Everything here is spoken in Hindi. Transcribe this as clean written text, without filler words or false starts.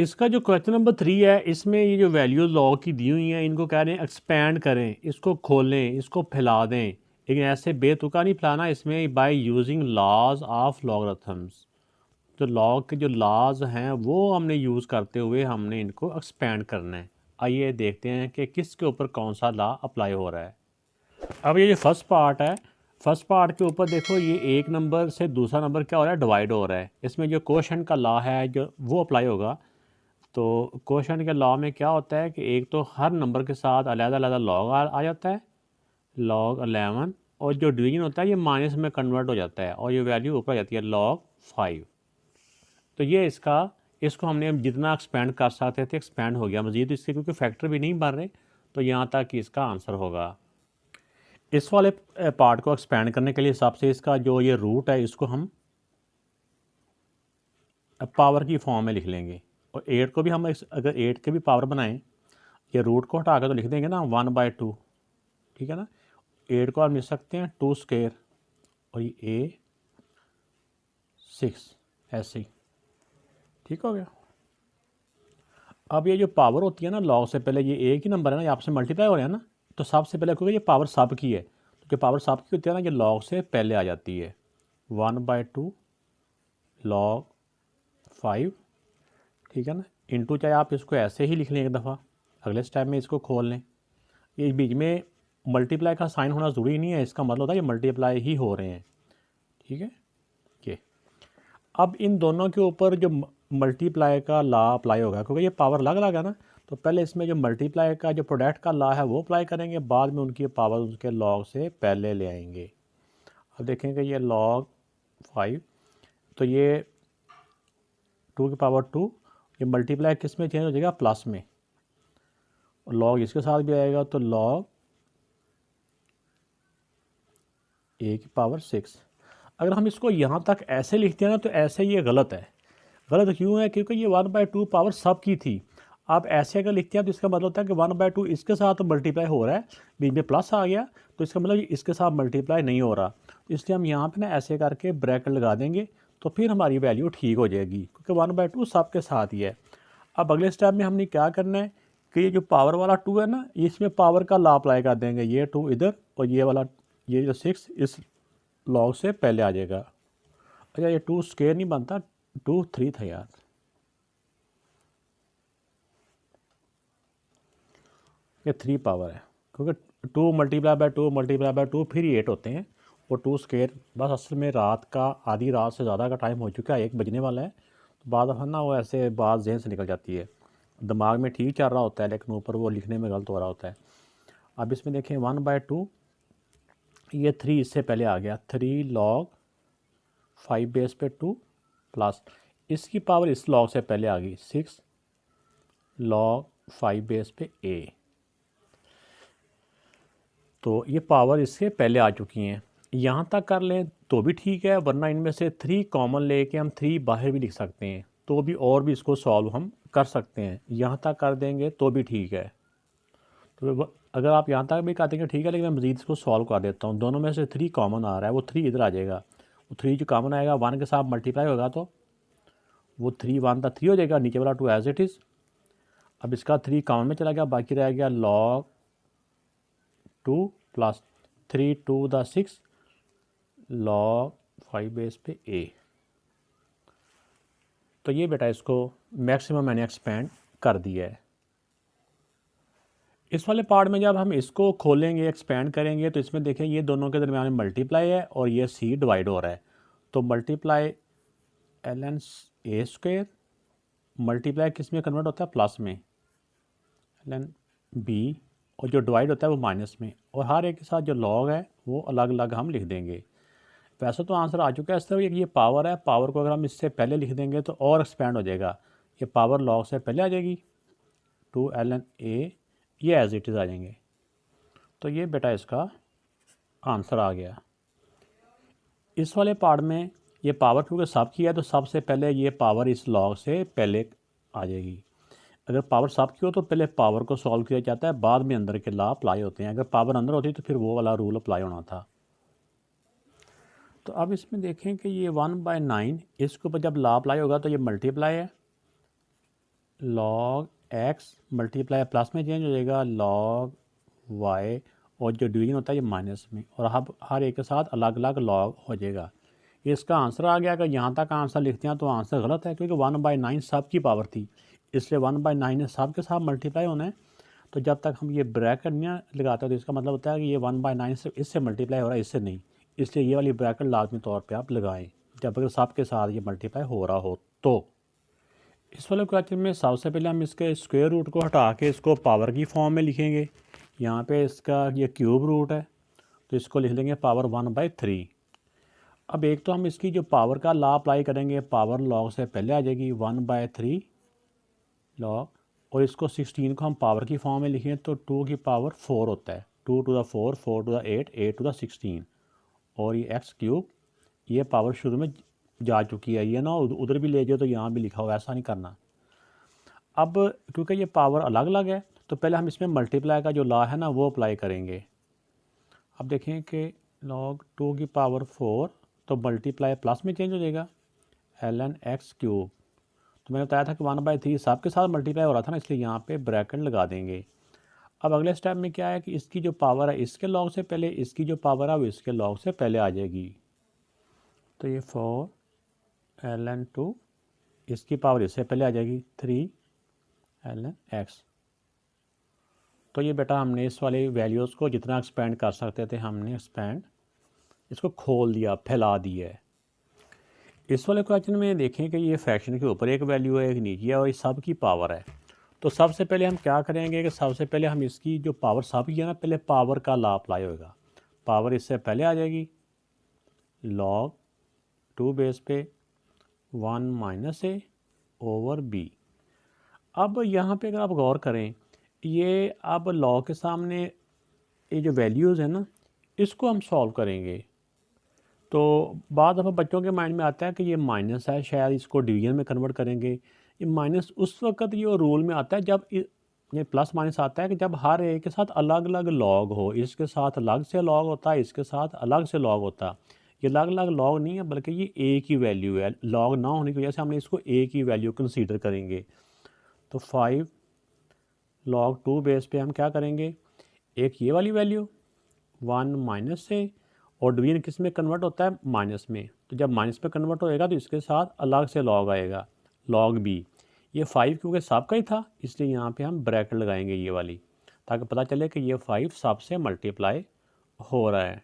इसका जो क्वेश्चन नंबर 3 है, इसमें ये जो वैल्यू लॉग की दी हुई हैं, इनको कह रहे हैं एक्सपैंड करें, इसको खोलें, इसको फैला दें, लेकिन ऐसे बेतुका नहीं फैलाना। इसमें by using laws of logarithms, तो लॉग के जो लॉज हैं वो हमने यूज़ करते हुए हमने इनको एक्सपैंड करना है। आइए देखते हैं कि किसके ऊपर कौन सा लॉ अप्लाई हो रहा है। अब ये जो फर्स्ट पार्ट है, फर्स्ट पार्ट के ऊपर देखो, ये एक नंबर से दूसरा नंबर क्या हो रहा है, डिवाइड हो रहा है। इसमें जो कोशेंट का लॉ है जो वो अप्लाई होगा। तो कोशेंट के लॉ में क्या होता है कि एक तो हर नंबर के साथ अलग-अलग लॉग आ जाता है, लॉग 11, और जो डिवीजन होता है ये माइनस में कन्वर्ट हो जाता है और ये वैल्यू ऊपर आ जाती है लॉग 5। तो ये इसको हमने जितना एक्सपेंड कर सकते थे एक्सपेंड हो गया मज़ीद इसके, क्योंकि फैक्टर भी नहीं बन रहे। तो यहाँ तक कि इसका आंसर होगा। इस वाले पार्ट को एक्सपेंड करने के लिए सबसे इसका जो ये रूट है इसको हम पावर की फॉर्म में लिख लेंगे। और 8 को भी हम अगर 8 के भी पावर बनाएं, ये रूट को हटा कर तो लिख देंगे ना 1/2, ठीक है ना। 8 को आप लिख सकते हैं 2 स्क्वायर और ये 6, ऐसे ही ठीक हो गया। अब ये जो पावर होती है ना लॉग से पहले, ये एक ही नंबर है ना, ये आपसे मल्टीप्लाई हो रहा है ना, तो सबसे पहले क्योंकि ये पावर सब की है, तो जो पावर सब की होती है ना ये लॉग से पहले आ जाती है। 1/2 लॉग 5, ठीक है ना, इंटू, चाहे आप इसको ऐसे ही लिख लें एक दफ़ा, अगले स्टेप में इसको खोल लें। ये बीच में मल्टीप्लाई का साइन होना ज़रूरी नहीं है, इसका मतलब होता है ये मल्टीप्लाई ही हो रहे हैं, ठीक है। ये अब इन दोनों के ऊपर जो मल्टीप्लाई का लॉ अप्लाई होगा, क्योंकि ये पावर अलग अलग है ना, तो पहले इसमें जो मल्टीप्लाई का जो प्रोडक्ट का लॉ है वो अप्लाई करेंगे, बाद में उनकी पावर उसके लॉग से पहले ले आएंगे। अब देखेंगे ये लॉग 5, तो ये 2 की पावर 2, ये मल्टीप्लाई किस में चेंज हो जाएगा, प्लस में, और लॉग इसके साथ भी आएगा तो लॉग ए की पावर 6। अगर हम इसको यहाँ तक ऐसे लिखते हैं ना तो ऐसे ये गलत है। गलत क्यों है, क्योंकि ये 1/2 पावर सब की थी। आप ऐसे अगर लिखते हैं तो इसका मतलब होता है कि 1/2 इसके साथ तो मल्टीप्लाई हो रहा है, बीच में प्लस आ गया, तो इसका मतलब इसके साथ मल्टीप्लाई नहीं हो रहा। इसलिए हम यहाँ पे ना ऐसे करके ब्रैकेट लगा देंगे, तो फिर हमारी वैल्यू ठीक हो जाएगी, क्योंकि 1/2 सब के साथ ही है। अब अगले स्टेप में हमने क्या करना है कि ये जो पावर वाला 2 है ना, इसमें पावर का लॉ अप्लाई कर देंगे, ये 2 इधर और ये वाला, ये जो 6 इस लॉग से पहले आ जाएगा। अच्छा, ये 2 स्क्वायर नहीं बनता, 2 3 था यार, ये 3 पावर है, क्योंकि 2 मल्टीप्लाई बाय 2 मल्टीप्लाई बाय 2 फिर 8 होते हैं, और 2 स्क्वायर। बस असल में रात का, आधी रात से ज़्यादा का टाइम हो चुका है, 1 बजने वाला है, तो बाद दफ़ा ना वो ऐसे बात जहन से निकल जाती है, दिमाग में ठीक चल रहा होता है लेकिन ऊपर वो लिखने में गलत हो रहा होता है। अब इसमें देखें 1/2, ये 3 इससे पहले आ गया, 3 लॉग 5 बेस पे 2 प्लस इसकी पावर इस लॉग से पहले आ गई 6 लॉग 5 बेस पे ए, तो ये पावर इससे पहले आ चुकी हैं। यहाँ तक कर लें तो भी ठीक है, वरना इनमें से 3 कॉमन लेके हम 3 बाहर भी लिख सकते हैं, तो भी और भी इसको सॉल्व हम कर सकते हैं। यहाँ तक कर देंगे तो भी ठीक है। तो अगर आप यहाँ तक भी कर देंगे ठीक है, लेकिन मैं मज़ीद इसको सॉल्व कर देता हूँ। दोनों में से 3 कॉमन आ रहा है, वो 3 इधर आ जाएगा, वो 3 जो कॉमन आएगा 1 के साथ मल्टीप्लाई होगा, तो वो 3 1 था 3 हो जाएगा, नीचे वाला 2 एज इट इज़। अब इसका 3 कॉमन में चला गया, बाकी रह गया log 2 plus 3 2 the 6 log 5 base पे ए। तो ये बेटा इसको मैक्सिमम मैंने एक्सपेंड कर दिया है। इस वाले पार्ट में जब हम इसको खोलेंगे, एक्सपेंड करेंगे, तो इसमें देखें ये दोनों के दरमियान मल्टीप्लाई है और ये सी डिवाइड हो रहा है, तो multiply L N A square, multiply किस में कन्वर्ट होता है, प्लस में, एल एन बी, और जो डिवाइड होता है वो माइनस में, और हर एक के साथ जो लॉग है वो अलग अलग हम लिख देंगे। वैसे तो आंसर आ चुका है, इस तरह ये पावर है, पावर को अगर हम इससे पहले लिख देंगे तो और एक्सपेंड हो जाएगा, ये पावर लॉग से पहले आ जाएगी 2 ln a, ये एज इट इज़ आ जाएंगे। तो ये बेटा इसका आंसर आ गया। इस वाले पार्ट में ये पावर क्योंकि सब की है, तो सबसे पहले ये पावर इस लॉग से पहले आ जाएगी। अगर पावर सब की हो तो पहले पावर को सॉल्व किया जाता है, बाद में अंदर के लॉ अप्लाई होते हैं। अगर पावर अंदर होती तो फिर वो वाला रूल अप्लाई होना था। तो अब इसमें देखें कि ये 1/9, इसके ऊपर जब लॉ अप्लाई होगा तो ये मल्टीप्लाई है, log x मल्टीप्लाई प्लस में चेंज हो जाएगा log y, और जो डिवीजन होता है ये माइनस में, और अब हर एक के साथ अलग अलग लॉग हो जाएगा। इसका आंसर आ गया। अगर यहाँ तक आंसर लिखते हैं तो आंसर गलत है, क्योंकि 1/9 सब की पावर थी, इसलिए 1/9 ने सब के साथ मल्टीप्लाई होना है। तो जब तक हम ये ब्रैकेट नहीं लगाते तो इसका मतलब होता है कि ये 1/9 से इससे मल्टीप्लाई हो रहा है, इससे नहीं, इसलिए ये वाली ब्रैकेट लाजमी तौर पे आप लगाएं जब अगर सब के साथ ये मल्टीप्लाई हो रहा हो। तो इस वाले क्वेश्चन में सबसे पहले हम इसके स्क्वायर रूट को हटा के इसको पावर की फॉर्म में लिखेंगे। यहाँ पे इसका ये क्यूब रूट है, तो इसको लिख लेंगे पावर 1/3। अब एक तो हम इसकी जो पावर का लॉ अप्लाई करेंगे, पावर लॉग से पहले आ जाएगी 1/3 लॉग, और इसको 16 को हम पावर की फॉर्म में लिखें तो 2 की पावर 4 होता है, 2 to the 4, 4 to the 8, 8 to the 16, और ये एक्स क्यूब, ये पावर शुरू में जा चुकी है, ये ना उधर भी ले जाओ तो यहाँ भी लिखा हुआ, ऐसा नहीं करना। अब क्योंकि ये पावर अलग अलग है तो पहले हम इसमें मल्टीप्लाई का जो लॉ है ना वो अप्लाई करेंगे। अब देखें कि log 2 की पावर 4 तो मल्टीप्लाई प्लस में चेंज हो जाएगा ln x क्यूब। तो मैंने बताया था कि 1/3 सब के साथ मल्टीप्लाई हो रहा था ना, इसलिए यहाँ पे ब्रैकेट लगा देंगे। अब अगले स्टेप में क्या है कि इसकी जो पावर है इसके लॉग से पहले, इसकी जो पावर है वो इसके लॉग से पहले आ जाएगी। तो ये 4 ln 2, इसकी पावर इससे पहले आ जाएगी 3 ln x। तो ये बेटा हमने इस वाले वैल्यूज़ को जितना एक्सपेंड कर सकते थे हमने एक्सपेंड इसको खोल दिया, फैला दिया है। इस वाले क्वेश्चन में देखें कि ये फ्रैक्शन के ऊपर एक वैल्यू है, एक नीचे है, और ये सब की पावर है। तो सबसे पहले हम क्या करेंगे कि सबसे पहले हम इसकी जो पावर सब की है ना, पहले पावर का लॉ अप्लाई होगा। पावर इससे पहले आ जाएगी log 2 बेस पे 1 - a ओवर b। अब यहाँ पे अगर आप गौर करें, ये अब लॉ के सामने ये जो वैल्यूज़ है ना इसको हम सॉल्व करेंगे। तो बाद दफ़ा बच्चों के माइंड में आता है कि ये माइनस है, शायद इसको डिवीजन में कन्वर्ट करेंगे। ये माइनस उस वक्त ये रूल में आता है जब ये प्लस माइनस आता है कि जब हर एक के साथ अलग अलग लॉग हो, इसके साथ अलग से लॉग होता है, इसके साथ अलग से लॉग होता है। ये अलग अलग लॉग नहीं है बल्कि ये एक ही वैल्यू है। लॉग ना होने की वजह से हमने इसको एक ही वैल्यू कंसीडर करेंगे। तो 5 log 2 बेस पे हम क्या करेंगे, एक ये वाली वैल्यू 1 - से, और डिवीजन किस में कन्वर्ट होता है, माइनस में। तो जब माइनस में कन्वर्ट होएगा तो इसके साथ अलग से लॉग आएगा, log b। ये 5 क्योंकि सब का ही था इसलिए यहाँ पे हम ब्रैकेट लगाएंगे ये वाली, ताकि पता चले कि ये 5 सब से मल्टीप्लाई हो रहा है।